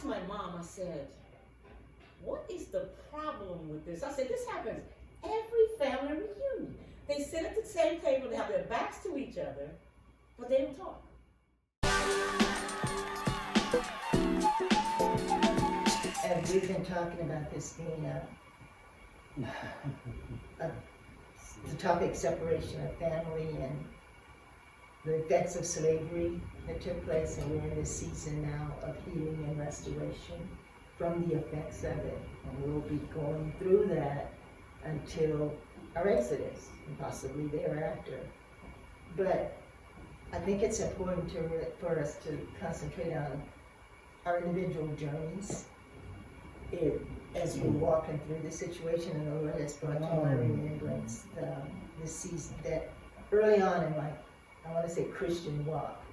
asked my mom, I said, what is the problem with this? I said, this happens every family reunion. They sit at the same table, they have their backs to each other, but they don't talk. And we've been talking about this being the topic separation of family and the effects of slavery that took place, and we're in this season now of healing and restoration from the effects of it. And we'll be going through that until our exodus, and possibly thereafter. But I think it's important for us to concentrate on our individual journeys as we're walking through the situation, and the Lord has brought to my remembrance this season that early on in my, I want to say, Christian walk,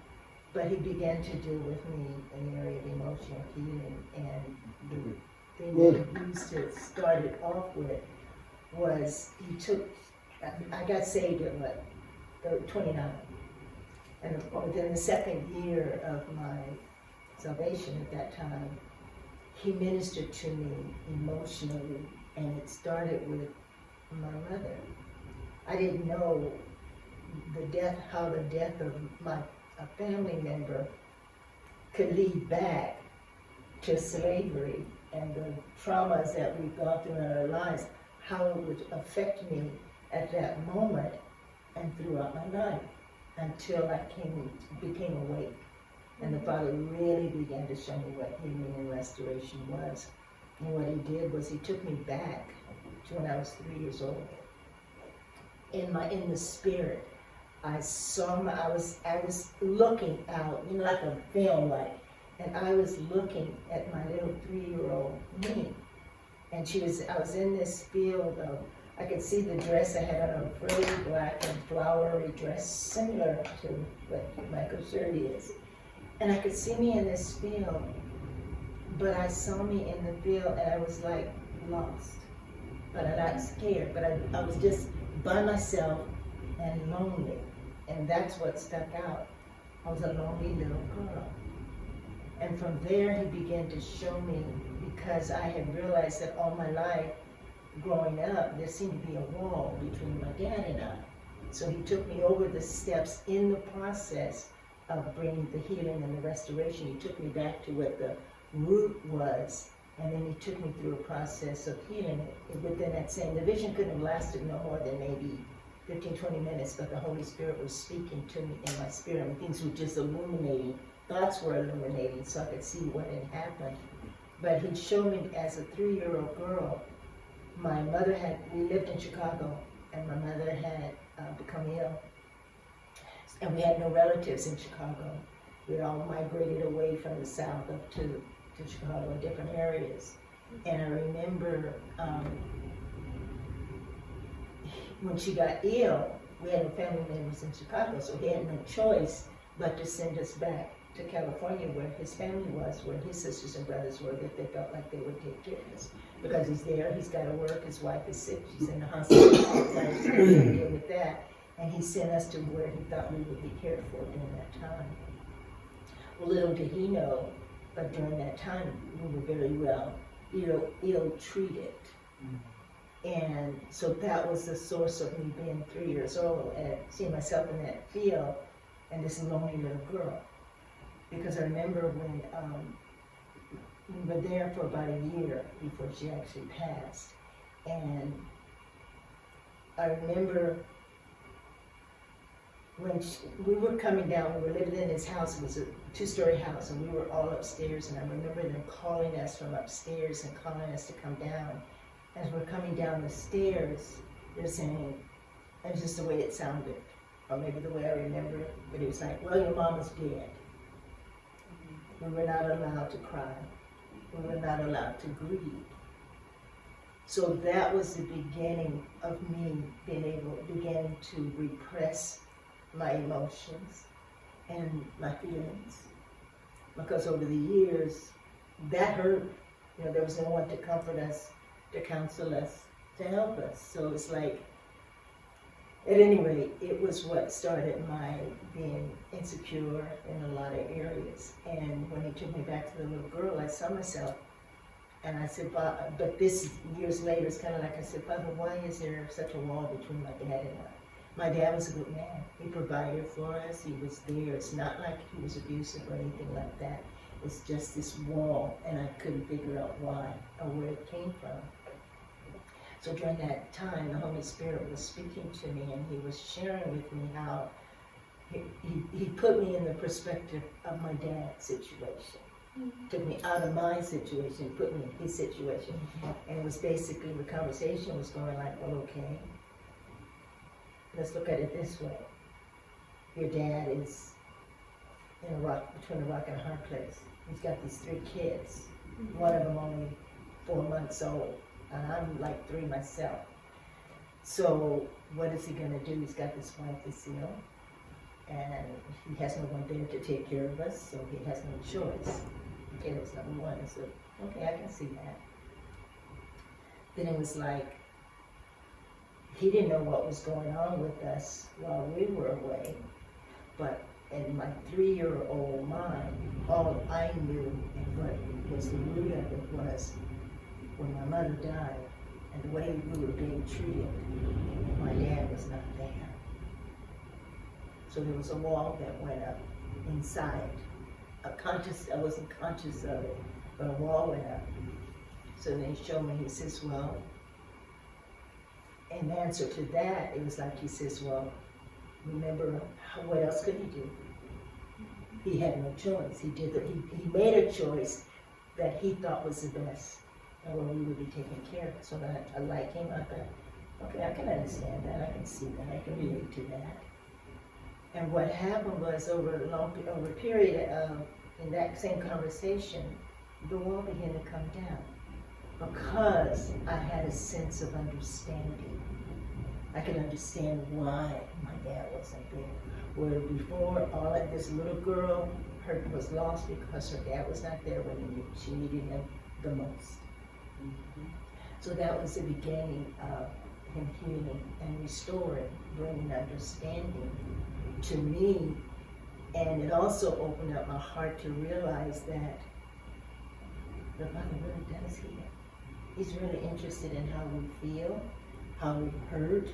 but He began to deal with me in the area of emotional healing. And the thing that He used to start it off with was He took, I got saved at 29. And within the second year of my salvation at that time, He ministered to me emotionally, and it started with my mother. I didn't know how the death of a family member could lead back to slavery and the traumas that we've gone through in our lives, how it would affect me at that moment and throughout my life until I became awake. And the Father really began to show me what healing and restoration was. And what He did was He took me back to when I was 3 years old. In the spirit, I was looking out, like a film light, and I was looking at my little 3-year-old me. And I was in this field of, I could see the dress I had on, a frilly black and flowery dress, similar to what Michael Shirley is. And I could see me in this field, but I saw me in the field and I was like lost, but I'm not scared, but I was just by myself and lonely. And that's what stuck out. I was a lonely little girl. And from there He began to show me, because I had realized that all my life growing up, there seemed to be a wall between my dad and I. So He took me over the steps in the process of bringing the healing and the restoration. He took me back to what the root was, and then He took me through a process of healing it within that same. The vision couldn't have lasted no more than maybe 15, 20 minutes, but the Holy Spirit was speaking to me in my spirit. I mean, things were just illuminating. Thoughts were illuminating, so I could see what had happened. But He showed me as a 3-year-old girl, we lived in Chicago, and my mother had become ill. And we had no relatives in Chicago. We had all migrated away from the South up to Chicago in different areas. And I remember when she got ill, we had no family members in Chicago, so He had no choice but to send us back to California, where His family was, where His sisters and brothers were, that they felt like they would take care of us. Because He's there, He's got to work, His wife is sick, she's in the hospital, He's got to deal with that. And He sent us to where He thought we would be cared for during that time. Well, little did He know, but during that time, we were very well ill-treated. And so that was the source of me being 3 years old and seeing myself in that field and this lonely little girl. Because I remember when we were there for about a year before she actually passed. And I remember when we were coming down, we were living in this house. It was a 2-story house, and we were all upstairs. And I remember them calling us from upstairs and calling us to come down. As we're coming down the stairs, they're saying, and it's just the way it sounded, or maybe the way I remember it, but it was like, well, your mama's dead. We were not allowed to cry. We were not allowed to grieve. So that was the beginning of me beginning to repress my emotions and my feelings. Because over the years, that hurt. There was no one to comfort us, to counsel us, to help us. So it's like At any rate, it was what started my being insecure in a lot of areas. And when he took me back to the little girl, I saw myself, and I said, but this years later, it's kind of like I said, Father, why is there such a wall between my dad and I? My dad was a good man. He provided for us. He was there. It's not like he was abusive or anything like that. It's just this wall, and I couldn't figure out why or where it came from. So during that time, the Holy Spirit was speaking to me, and he was sharing with me how he put me in the perspective of my dad's situation. Took me out of my situation, put me in his situation. And it was basically, the conversation was going like, well, okay, let's look at it this way. Your dad is in between a rock and a hard place. He's got these 3 kids, one of them only 4 months old, and I'm like 3 myself. So what is he gonna do? He's got this wife that's ill, and he has no one there to take care of us, so he has no choice. Okay, that was number 1. I said, okay, I can see that. Then it was like, he didn't know what was going on with us while we were away, but in my 3-year-old mind, all I knew and what was the root of it was when my mother died and the way we were being treated, my dad was not there. So there was a wall that went up inside. I wasn't conscious of it, but a wall went up. So then he showed me, he says, well, in answer to that, it was like he says, well, remember, what else could he do? He had no choice. He made a choice that he thought was the best, and where we would be taken care of. So that I like him, I thought, okay, I can understand that, I can see that, I can relate to that. And what happened was over a period of, in that same conversation, the wall began to come down because I had a sense of understanding. I could understand why my dad wasn't there. Where before, all of this little girl was lost because her dad was not there when she needed him the most. So that was the beginning of him healing and restoring, bringing understanding to me. And it also opened up my heart to realize that the Father really does heal. He's really interested in how we feel, how we hurt.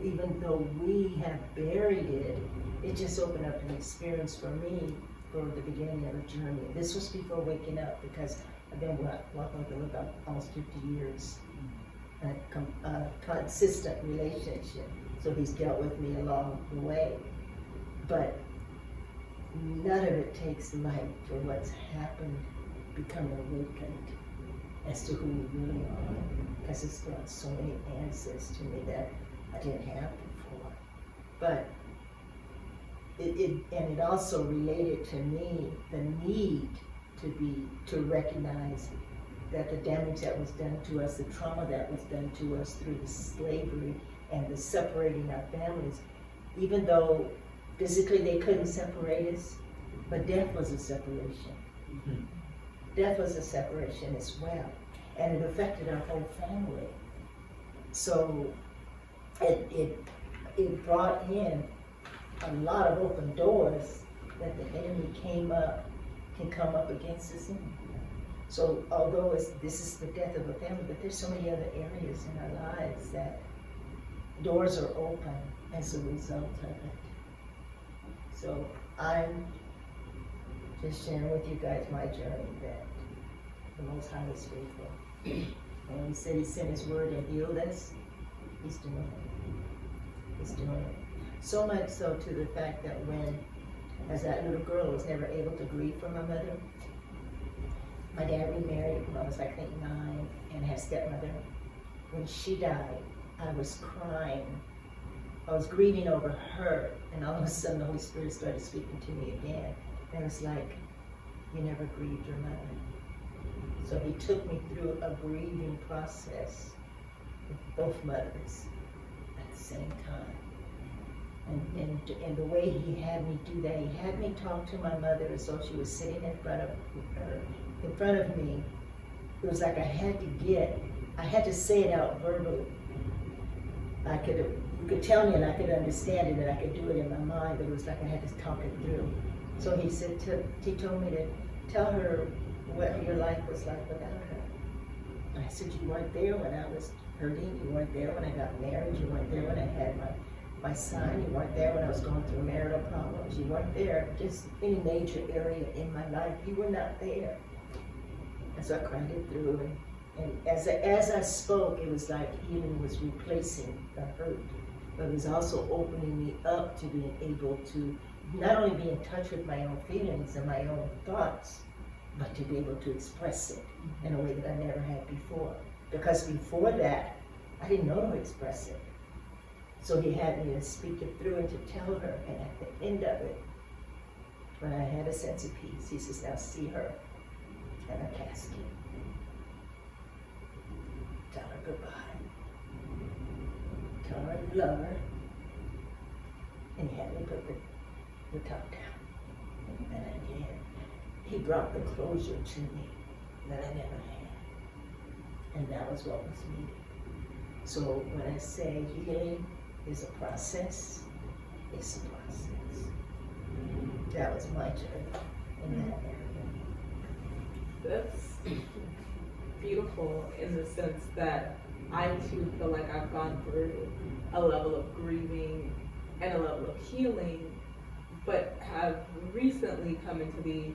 Even though we have buried it, it just opened up an experience for me for the beginning of the journey. This was before waking up, because I've been walking with him about almost 50 years. A consistent relationship. So he's dealt with me along the way. But none of it takes light for what's happened, become awakened as to who we really are. Because it's brought so many answers to me that I didn't have before. But it also related to me the need to recognize that the damage that was done to us, the trauma that was done to us through the slavery and the separating our families, even though physically they couldn't separate us, but death was a separation. Mm-hmm. Death was a separation as well. And it affected our whole family. So it brought in a lot of open doors that the enemy can come up against us in. So although this is the death of a family, but there's so many other areas in our lives that doors are open as a result of it. So I'm just sharing with you guys my journey that the Most High is faithful. And he said he sent his word and healed us. He's doing it. He's doing it. So much so to the fact that when, as that little girl, was never able to grieve for my mother, my dad remarried when I was, I think, 9, and had a stepmother. When she died, I was crying. I was grieving over her, and all of a sudden the Holy Spirit started speaking to me again. And it was like, you never grieved your mother. So he took me through a grieving process with both mothers at the same time. And the way he had me do that, he had me talk to my mother as though she was sitting in front of me. It was like I had to say it out verbally. I could have you could tell me and I could understand it and I could do it in my mind, but it was like I had to talk it through. So he said, he told me to tell her what your life was like without her. I said, you weren't there when I was hurting, you weren't there when I got married, you weren't there when I had my son, you weren't there when I was going through marital problems, you weren't there, just any major area in my life, you were not there. And so I cried it through, and as I spoke, it was like healing was replacing the hurt, but it was also opening me up to being able to not only be in touch with my own feelings and my own thoughts, but to be able to express it in a way that I never had before. Because before that, I didn't know to express it. So he had me to speak it through and to tell her, and at the end of it, when I had a sense of peace, he says, now see her in a casket. Tell her goodbye. Tell her you love her. And he had me put the top down. And I did. He brought the closure to me that I never had. And that was what was needed. So when I say healing is a process, it's a process. That was my journey in that area. That's beautiful in the sense that I too feel like I've gone through a level of grieving and a level of healing, but have recently come into the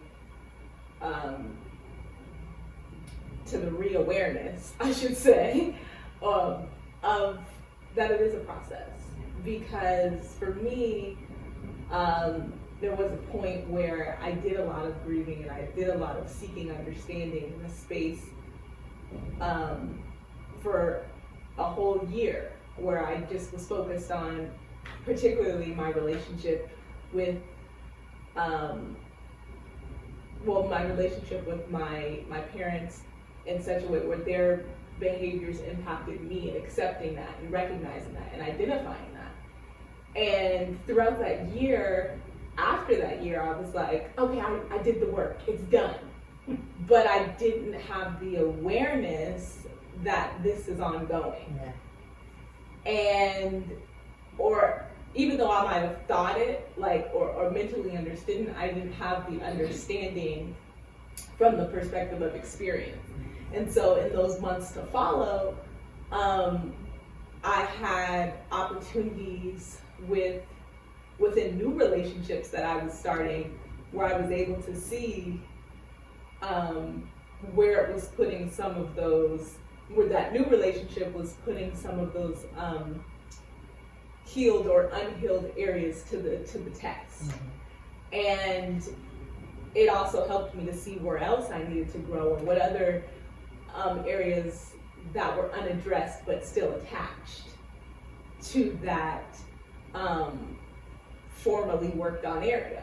reawareness, I should say, of that it is a process. Because for me, there was a point where I did a lot of grieving and I did a lot of seeking understanding in the space for a whole year, where I just was focused on particularly my relationship with my relationship with my parents in such a way where their behaviors impacted me, and accepting that and recognizing that and identifying that. And throughout that year, after that year, I was like, okay, I did the work, it's done. But I didn't have the awareness that this is ongoing. Yeah. And, or even though I might have thought it, like, or mentally understood it, I didn't have the understanding from the perspective of experience. And so in those months to follow, I had opportunities within new relationships that I was starting, where I was able to see where it was putting some of those, where that new relationship was putting some of those healed or unhealed areas to the test. Mm-hmm. And it also helped me to see where else I needed to grow, and what other areas that were unaddressed but still attached to that formerly worked on area.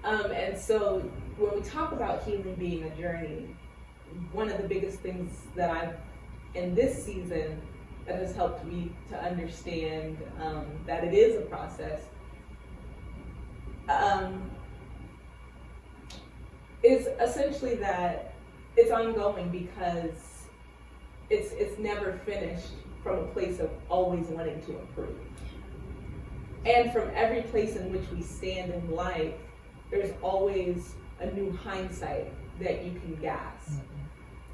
And so when we talk about healing being a journey, one of the biggest things that I've, in this season, that has helped me to understand that it is a process, is essentially that it's ongoing, because it's never finished from a place of always wanting to improve. And from every place in which we stand in life, there's always a new hindsight that you can grasp. Mm-hmm.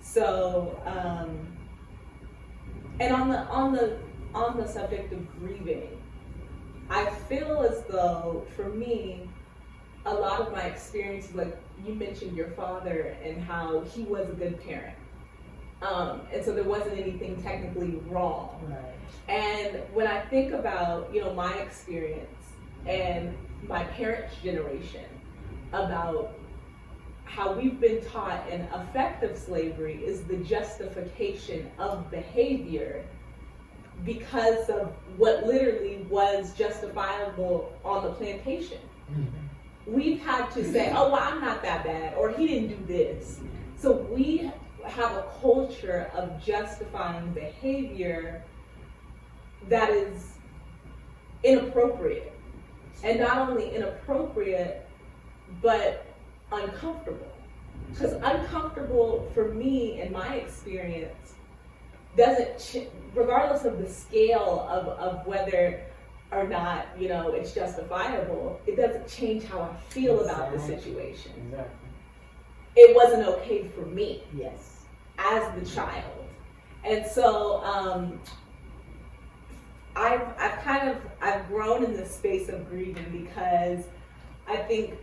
So, and on the subject of grieving, I feel as though, for me, a lot of my experiences, like you mentioned your father and how he was a good parent. And so there wasn't anything technically wrong. Right. And when I think about, my experience and my parents' generation, about how we've been taught an effective slavery is the justification of behavior because of what literally was justifiable on the plantation. Mm-hmm. We've had to say, oh, well, I'm not that bad, or he didn't do this. So we have a culture of justifying behavior that is inappropriate. And not only inappropriate, but uncomfortable. Because uncomfortable, for me, in my experience, doesn't, regardless of the scale of whether are not, it's justifiable, it doesn't change how I feel about the Exactly. situation. Exactly. It wasn't okay for me Yes. as the child. And so I've grown in this space of grieving because I think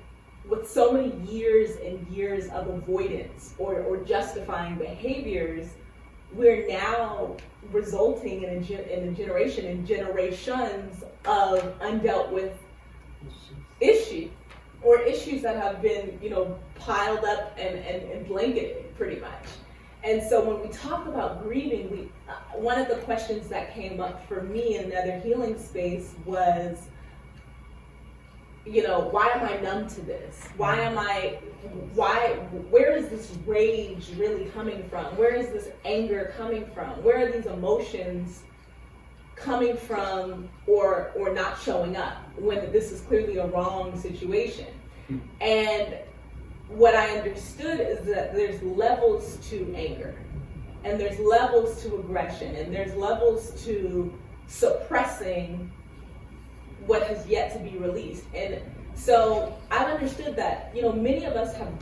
with so many years and years of avoidance or justifying behaviors, we're now resulting in a generation and generations of undealt with issues or issues that have been, piled up and blanketed pretty much. And so when we talk about grieving, one of the questions that came up for me in another healing space was, why am I numb to this? Where is this rage really coming from? Where is this anger coming from? Where are these emotions coming from or not showing up when this is clearly a wrong situation? And what I understood is that there's levels to anger, and there's levels to aggression, and there's levels to suppressing what has yet to be released. And so I've understood that, many of us have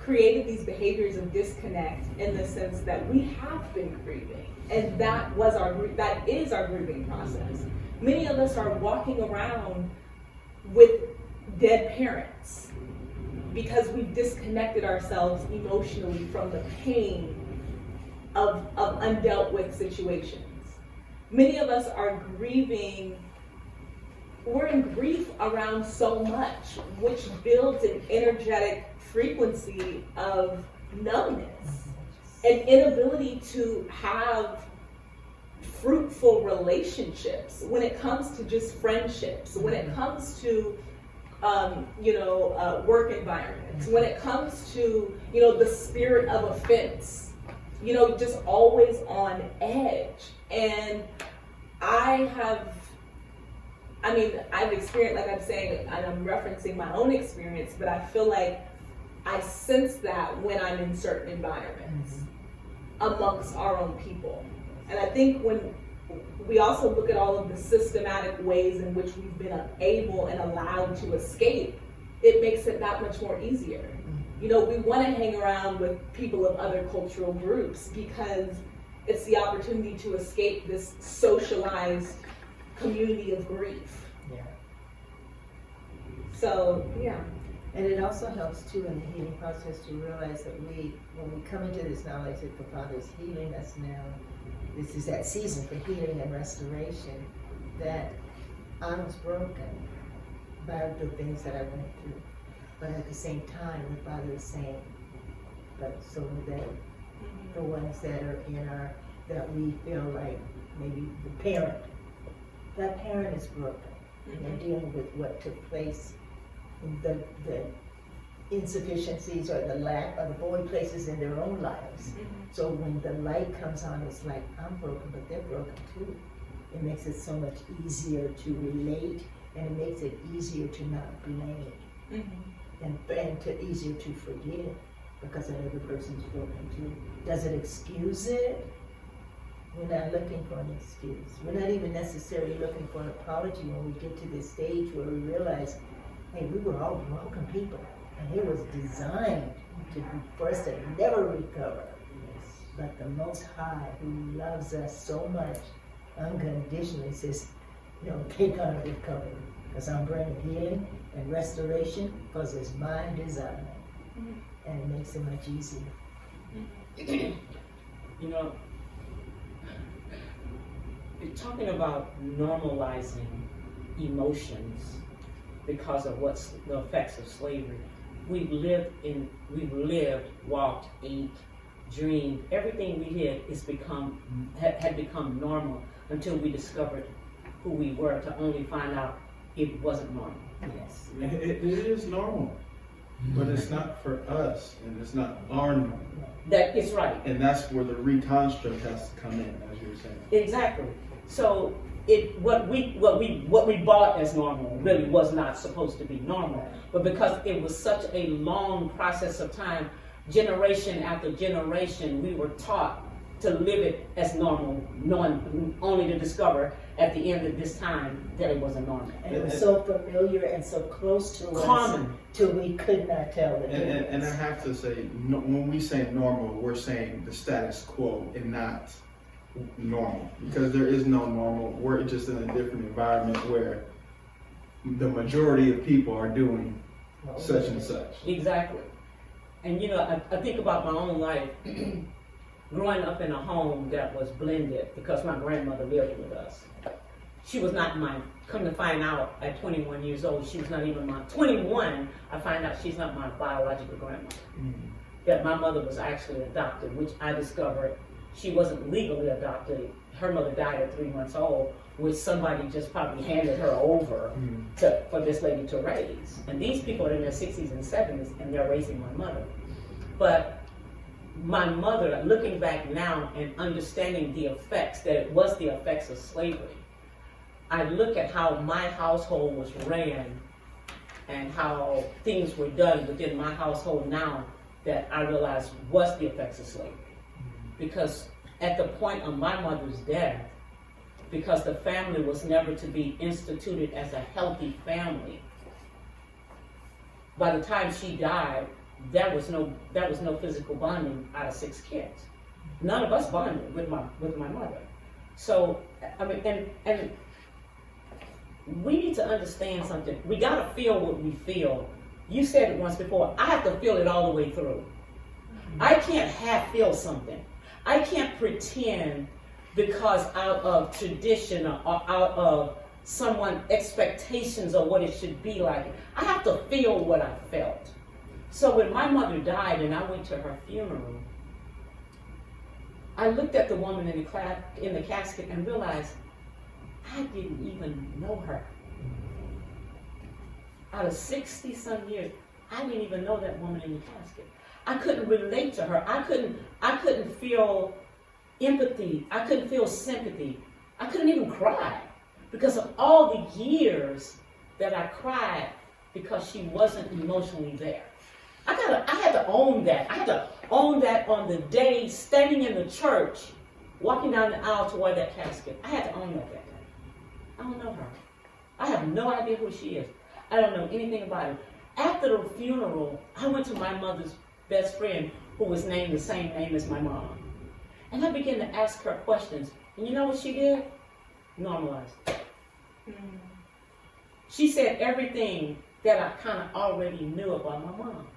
created these behaviors of disconnect in the sense that we have been grieving, and that is our grieving process. Many of us are walking around with dead parents because we've disconnected ourselves emotionally from the pain of undealt with situations. Many of us are grieving. We're in grief around so much, which builds an energetic frequency of numbness, an inability to have fruitful relationships when it comes to just friendships, when it comes to work environments, when it comes to the spirit of offense, just always on edge. And I've experienced, like I'm saying, and I'm referencing my own experience, but I feel like I sense that when I'm in certain environments amongst our own people. And I think when we also look at all of the systematic ways in which we've been able and allowed to escape, it makes it that much more easier. We want to hang around with people of other cultural groups because it's the opportunity to escape this socialized community of grief. Yeah. So, yeah. And it also helps too in the healing process to realize that when we come into this knowledge that the Father is healing us now, this is that season for healing and restoration, that I was broken by the things that I went through. But at the same time, the Father is saying, but so are they. The ones that are that we feel like maybe the parent, that parent is broken. And they're dealing with what took place, the insufficiencies or the lack or the void places in their own lives. So when the light comes on, it's like, I'm broken, but they're broken too. It makes it so much easier to relate, and it makes it easier to not blame, and easier to forgive, because that other person's broken too. Does it excuse it? We're not looking for an excuse. We're not even necessarily looking for an apology when we get to this stage where we realize, hey, we were all broken people, and it was designed for us to never recover. But the Most High, who loves us so much, unconditionally says, take on a recovery, because I'm bringing healing and restoration, because it's my design. And it makes it much easier. You're talking about normalizing emotions because of what's the effects of slavery. We've lived, walked, ate, dreamed. Everything we did had become normal until we discovered who we were, to only find out it wasn't normal. Yes. It is normal, but it's not for us, and it's not our normal. That is right. And that's where the reconstruct has to come in, as you were saying. Exactly. So what we bought as normal really was not supposed to be normal. But because it was such a long process of time, generation after generation, we were taught to live it as normal, knowing only to discover at the end of this time that it wasn't normal. And it was so familiar and so close to us Common. till we could not tell the difference. And I have to say, when we say normal, we're saying the status quo and not normal, because there is no normal. We're just in a different environment where the majority of people are doing such and such. Exactly. And I think about my own life, growing up in a home that was blended, because my grandmother lived with us. She was not come to find out at 21 years old, she was not even 21, I find out she's not my biological grandmother. That my mother was actually adopted, which I discovered she wasn't legally adopted. Her mother died at 3 months old, which somebody just probably handed her over for this lady to raise. And these people are in their 60s and 70s, and they're raising my mother. But my mother, looking back now and understanding the effects, that it was the effects of slavery, I look at how my household was ran and how things were done within my household now, that I realized was the effects of slavery. Because at the point of my mother's death, because the family was never to be instituted as a healthy family, by the time she died, there was no physical bonding out of 6 kids. None of us bonded with my mother. So I mean, and we need to understand something. We gotta feel what we feel. You said it once before. I have to feel it all the way through. I can't feel something. I can't pretend because out of tradition or out of someone's expectations of what it should be like. I have to feel what I felt. So when my mother died and I went to her funeral, I looked at the woman in the casket and realized I didn't even know her. Out of 60-some years, I didn't even know that woman in the casket. I couldn't relate to her. I couldn't feel empathy. I couldn't feel sympathy. I couldn't even cry because of all the years that I cried because she wasn't emotionally there. I had to own that. I had to own that on the day standing in the church, walking down the aisle toward that casket. I had to own that day. I don't know her. I have no idea who she is. I don't know anything about her. After the funeral, I went to my mother's best friend, who was named the same name as my mom. And I began to ask her questions. And you know what she did? Normalized. She said everything that I kind of already knew about my mom,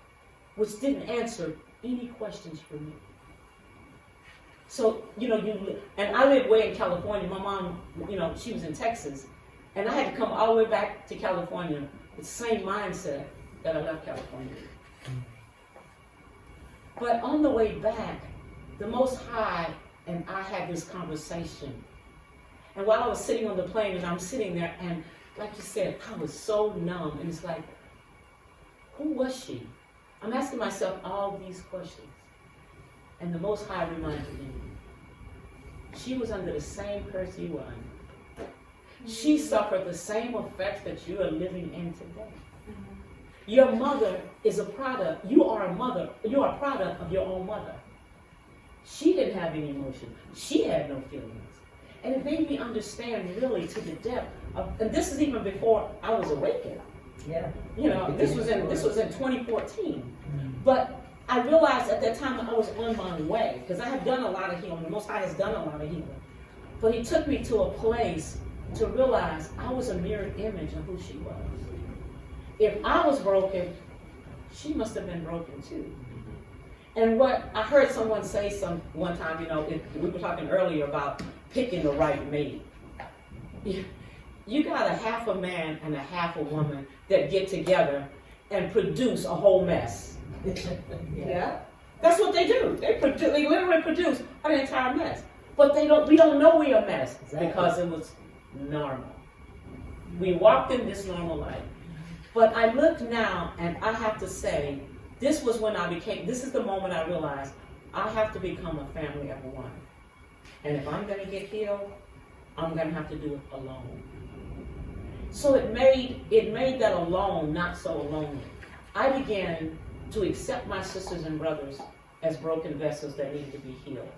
which didn't answer any questions for me. So, and I live way in California. My mom, she was in Texas. And I had to come all the way back to California with the same mindset that I left California. But on the way back, the Most High and I had this conversation. And while I was sitting on the plane, and I'm sitting there, and like you said, I was so numb. And it's like, who was she? I'm asking myself all these questions. And the Most High reminded me, she was under the same curse you were under. She suffered the same effects that you are living in today. Your mother is a product. You are a mother. You are a product of your own mother. She didn't have any emotion. She had no feelings. And it made me understand really to the depth of, and this is even before I was awakened. Yeah. This was in 2014. But I realized at that time that I was on my way, because I had done a lot of healing. The Most High has done a lot of healing. But He took me to a place to realize I was a mirrored image of who she was. If I was broken, she must have been broken too. And what I heard someone say one time, we were talking earlier about picking the right mate. You got a half a man and a half a woman that get together and produce a whole mess. Yeah. That's what they do. They literally produce an entire mess. But we don't know we're a mess because it was normal. We walked in this normal life. But I look now and I have to say, this is the moment I realized I have to become a family of one. And if I'm going to get healed, I'm going to have to do it alone. So it made that alone not so lonely. I began to accept my sisters and brothers as broken vessels that needed to be healed.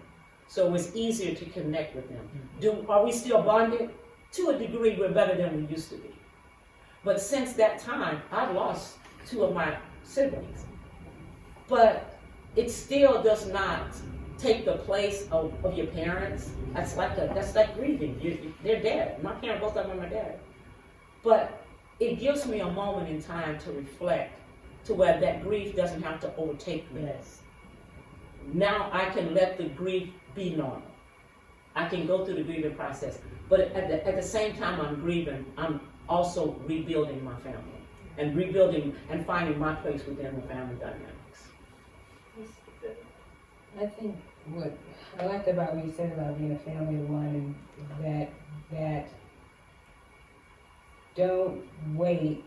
So it was easier to connect with them. Are we still bonded? To a degree, we're better than we used to be. But since that time, I've lost 2 of my siblings. But it still does not take the place of your parents. That's like grieving. They're dead. My parents, both of them are dead. But it gives me a moment in time to reflect, to where that grief doesn't have to overtake me. Yes. Now I can let the grief be normal. I can go through the grieving process. But at the same time I'm grieving, I'm also rebuilding my family and rebuilding and finding my place within the family dynamics. I think what I liked about what you said about being a family of one, and that don't wait.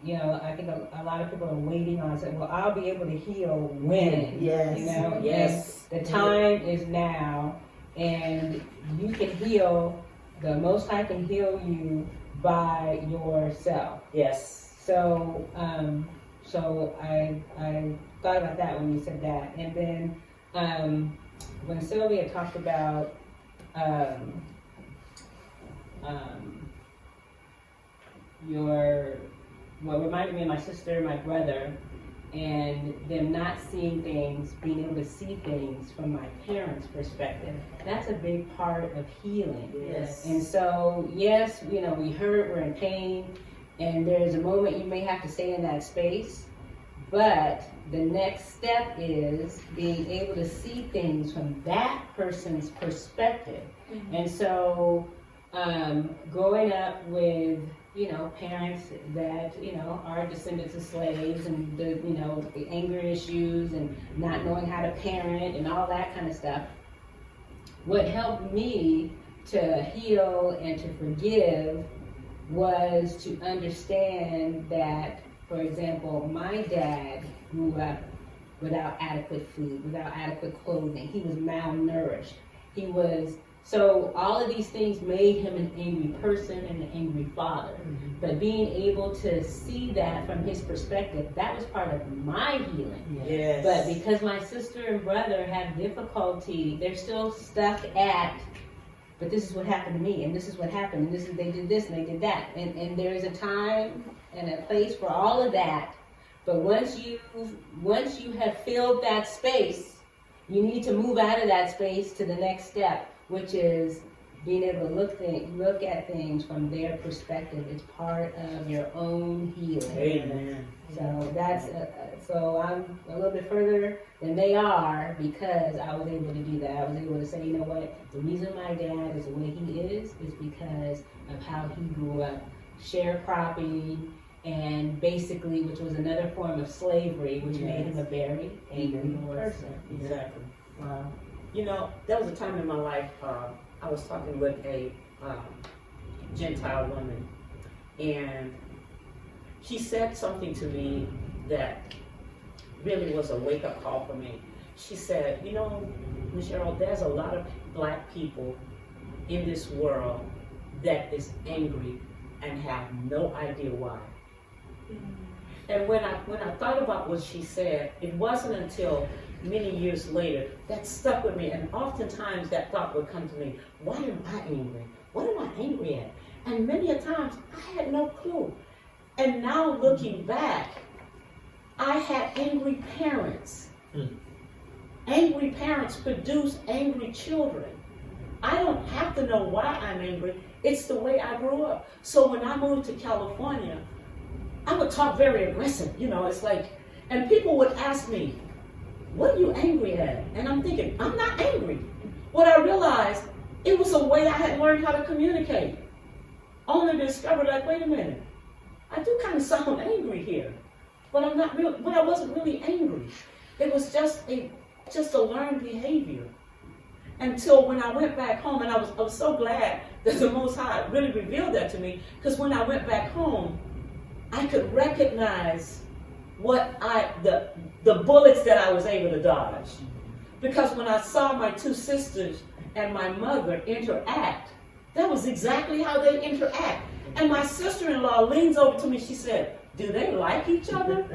You know, I think a lot of people are waiting on saying, well, I'll be able to heal when. Yes. You know, Yes. and the time is now, and you can heal. The Most High can heal you by yourself. Yes. So, so I thought about that when you said that, and then when Sylvia talked about what reminded me of my sister and my brother, and them not seeing things, being able to see things from my parents' perspective. That's a big part of healing. Yes. And so, yes, you know, we hurt, we're in pain, and there's a moment you may have to stay in that space, but the next step is being able to see things from that person's perspective. Mm-hmm. And so, growing up with, you know, parents that, you know, are descendants of slaves, and the, you know, the anger issues and not knowing how to parent and all that kind of stuff, what helped me to heal and to forgive was to understand that, for example, my dad grew up without adequate food, without adequate clothing. He was malnourished. So all of these things made him an angry person and an angry father. Mm-hmm. But being able to see that from his perspective, that was part of my healing. Yes. But because my sister and brother have difficulty, they're still stuck at, but this is what happened to me, and this is what happened, and they did this and they did that. And there is a time and a place for all of that. But once you have filled that space, you need to move out of that space to the next step, which is being able to look at things from their perspective. It's part of your own healing. Amen. So that's so I'm a little bit further than they are because I was able to do that. I was able to say, you know what, the reason my dad is the way he is because of how he grew up, sharecropping, and basically, which was another form of slavery, which made him a very angry person. Exactly. Wow. You know, there was a time in my life, I was talking with a Gentile woman, and she said something to me that really was a wake-up call for me. She said, you know, Michelle, there's a lot of black people in this world that is angry and have no idea why. And when I thought about what she said, it wasn't until many years later that stuck with me, and oftentimes that thought would come to me, why am I angry? What am I angry at? And many a times I had no clue. And now looking back, I had angry parents. Angry parents produce angry children. I don't have to know why I'm angry. It's the way I grew up. So when I moved to California, I would talk very aggressive, you know, it's like, and people would ask me, what are you angry at? And I'm thinking, I'm not angry. What I realized, it was a way I had learned how to communicate. Only to discover, like, wait a minute, I do kind of sound angry here, but I'm not really, but I wasn't really angry. It was just a learned behavior. Until when I went back home, and I was so glad that the Most High really revealed that to me, because when I went back home, I could recognize the bullets that I was able to dodge. Because when I saw my two sisters and my mother interact, that was exactly how they interact. And my sister-in-law leans over to me, she said, do they like each other?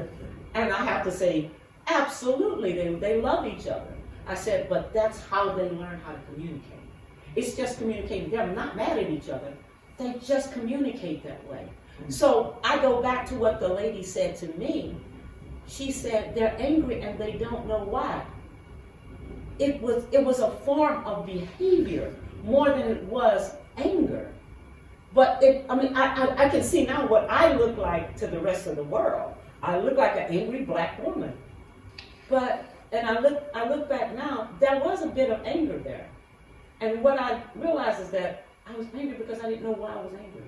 And I have to say, absolutely, they love each other. I said, but that's how they learn how to communicate. It's just communicating. They're not mad at each other. They just communicate that way. So I go back to what the lady said to me. She said they're angry and they don't know why. It was a form of behavior more than it was anger. But I can see now what I look like to the rest of the world. I look like an angry black woman. And I look back now, there was a bit of anger there. And what I realized is that I was angry because I didn't know why I was angry.